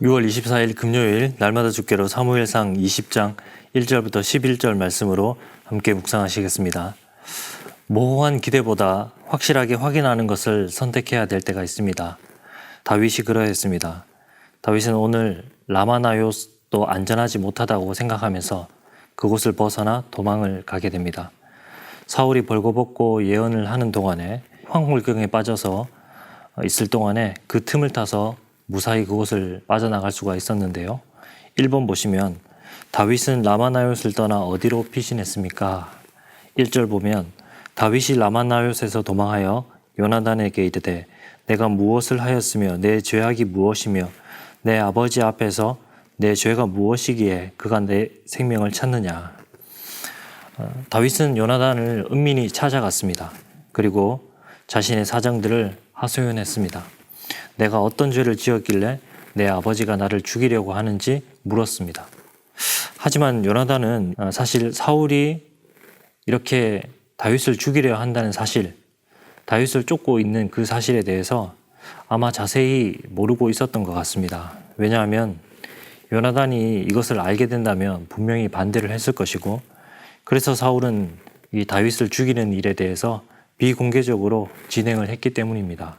6월 24일 금요일 날마다 주께로 사무엘상 20장 1절부터 11절 말씀으로 함께 묵상하시겠습니다. 모호한 기대보다 확실하게 확인하는 것을 선택해야 될 때가 있습니다. 다윗이 그러했습니다. 다윗은 오늘 라마나요스도 안전하지 못하다고 생각하면서 그곳을 벗어나 도망을 가게 됩니다. 사울이 벌거벗고 예언을 하는 동안에 황홀경에 빠져서 있을 동안에 그 틈을 타서 무사히 그곳을 빠져나갈 수가 있었는데요. 1번 보시면 다윗은 라마나요스를 떠나 어디로 피신했습니까? 1절 보면 다윗이 라마나요스에서 도망하여 요나단에게 이르되 내가 무엇을 하였으며 내 죄악이 무엇이며 내 아버지 앞에서 내 죄가 무엇이기에 그가 내 생명을 찾느냐. 다윗은 요나단을 은밀히 찾아갔습니다. 그리고 자신의 사정들을 하소연했습니다. 내가 어떤 죄를 지었길래 내 아버지가 나를 죽이려고 하는지 물었습니다. 하지만 요나단은 사실 사울이 이렇게 다윗을 죽이려 한다는 사실, 다윗을 쫓고 있는 그 사실에 대해서 아마 자세히 모르고 있었던 것 같습니다. 왜냐하면 요나단이 이것을 알게 된다면 분명히 반대를 했을 것이고, 그래서 사울은 이 다윗을 죽이는 일에 대해서 비공개적으로 진행을 했기 때문입니다.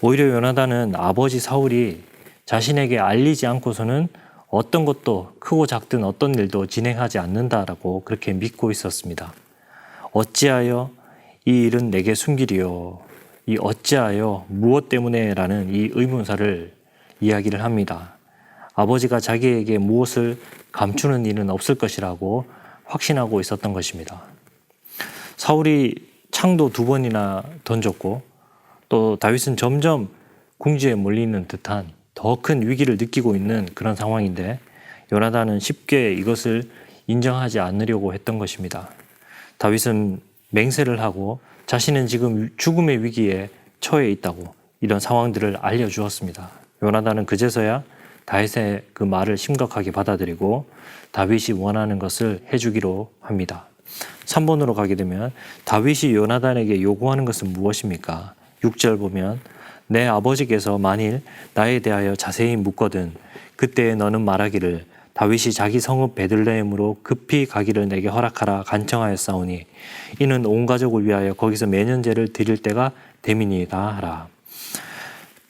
오히려 요나단은 아버지 사울이 자신에게 알리지 않고서는 어떤 것도 크고 작든 어떤 일도 진행하지 않는다라고 그렇게 믿고 있었습니다. 어찌하여 이 일은 내게 숨기리요. 이 어찌하여 무엇 때문에 라는 이 의문사를 이야기를 합니다. 아버지가 자기에게 무엇을 감추는 일은 없을 것이라고 확신하고 있었던 것입니다. 사울이 창도 2번이나 던졌고 또 다윗은 점점 궁지에 몰리는 듯한 더 큰 위기를 느끼고 있는 그런 상황인데 요나단은 쉽게 이것을 인정하지 않으려고 했던 것입니다. 다윗은 맹세를 하고 자신은 지금 죽음의 위기에 처해 있다고 이런 상황들을 알려주었습니다. 요나단은 그제서야 다윗의 그 말을 심각하게 받아들이고 다윗이 원하는 것을 해주기로 합니다. 3번으로 가게 되면 다윗이 요나단에게 요구하는 것은 무엇입니까? 6절 보면 내 아버지께서 만일 나에 대하여 자세히 묻거든 그때 너는 말하기를 다윗이 자기 성읍 베들레헴으로 급히 가기를 내게 허락하라 간청하였사오니 이는 온 가족을 위하여 거기서 매년제를 드릴 때가 됨이니이다 하라.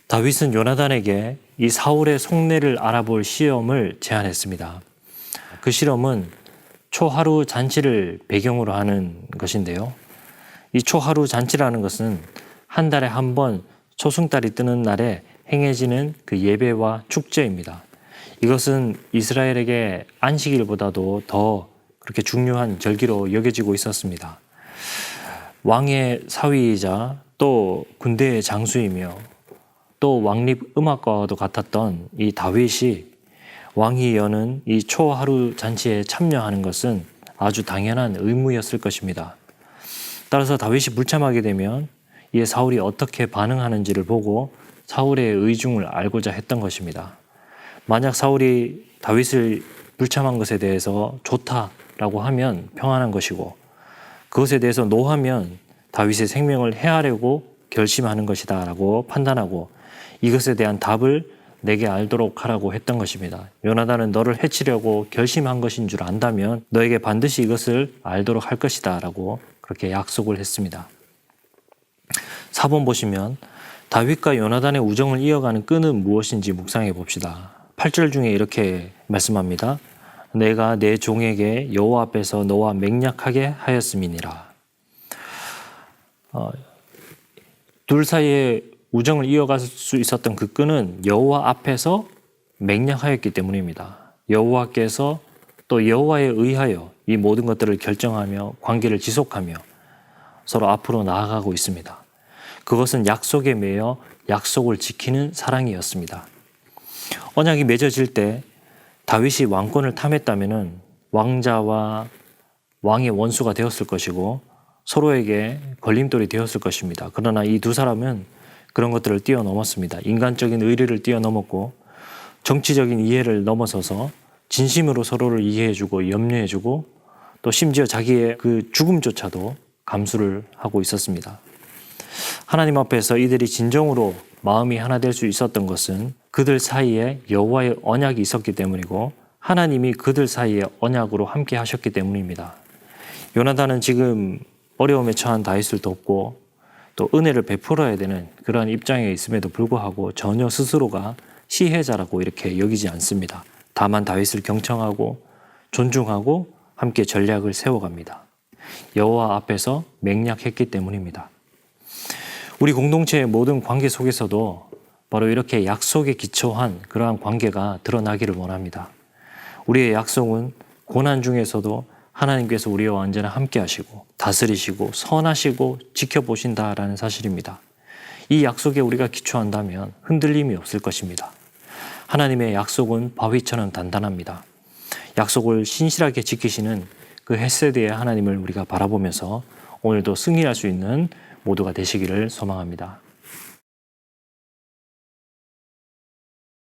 다윗은 요나단에게 이 사울의 속내를 알아볼 시험을 제안했습니다. 그 실험은 초하루 잔치를 배경으로 하는 것인데요. 이 초하루 잔치라는 것은 한 달에 한 번 초승달이 뜨는 날에 행해지는 그 예배와 축제입니다. 이것은 이스라엘에게 안식일보다도 더 그렇게 중요한 절기로 여겨지고 있었습니다. 왕의 사위이자 또 군대의 장수이며 또 왕립 음악가와도 같았던 이 다윗이 왕이 여는 이 초하루 잔치에 참여하는 것은 아주 당연한 의무였을 것입니다. 따라서 다윗이 불참하게 되면 이에 사울이 어떻게 반응하는지를 보고 사울의 의중을 알고자 했던 것입니다. 만약 사울이 다윗을 불참한 것에 대해서 좋다라고 하면 평안한 것이고 그것에 대해서 노하면 다윗의 생명을 해하려고 결심하는 것이다 라고 판단하고 이것에 대한 답을 내게 알도록 하라고 했던 것입니다. 요나단은 너를 해치려고 결심한 것인 줄 안다면 너에게 반드시 이것을 알도록 할 것이다 라고 그렇게 약속을 했습니다. 4번 보시면 다윗과 요나단의 우정을 이어가는 끈은 무엇인지 묵상해 봅시다. 8절 중에 이렇게 말씀합니다. 내가 내 종에게 여호와 앞에서 너와 맹약하게 하였음이니라. 둘 사이에 우정을 이어갈 수 있었던 그 끈은 여호와 앞에서 맹약하였기 때문입니다. 여호와께서 또 여호와에 의하여 이 모든 것들을 결정하며 관계를 지속하며 서로 앞으로 나아가고 있습니다. 그것은 약속에 매여 약속을 지키는 사랑이었습니다. 언약이 맺어질 때 다윗이 왕권을 탐했다면 왕자와 왕의 원수가 되었을 것이고 서로에게 걸림돌이 되었을 것입니다. 그러나 이 두 사람은 그런 것들을 뛰어넘었습니다. 인간적인 의리를 뛰어넘었고 정치적인 이해를 넘어서서 진심으로 서로를 이해해주고 염려해주고 또 심지어 자기의 그 죽음조차도 감수를 하고 있었습니다. 하나님 앞에서 이들이 진정으로 마음이 하나 될 수 있었던 것은 그들 사이에 여호와의 언약이 있었기 때문이고 하나님이 그들 사이에 언약으로 함께 하셨기 때문입니다. 요나단은 지금 어려움에 처한 다윗을 돕고 또 은혜를 베풀어야 되는 그러한 입장에 있음에도 불구하고 전혀 스스로가 시혜자라고 이렇게 여기지 않습니다. 다만 다윗을 경청하고 존중하고 함께 전략을 세워갑니다. 여호와 앞에서 맹약했기 때문입니다. 우리 공동체의 모든 관계 속에서도 바로 이렇게 약속에 기초한 그러한 관계가 드러나기를 원합니다. 우리의 약속은 고난 중에서도 하나님께서 우리와 언제나 함께 하시고 다스리시고 선하시고 지켜보신다라는 사실입니다. 이 약속에 우리가 기초한다면 흔들림이 없을 것입니다. 하나님의 약속은 바위처럼 단단합니다. 약속을 신실하게 지키시는 그 헤세드의 하나님을 우리가 바라보면서 오늘도 승리할 수 있는 모두가 되시기를 소망합니다.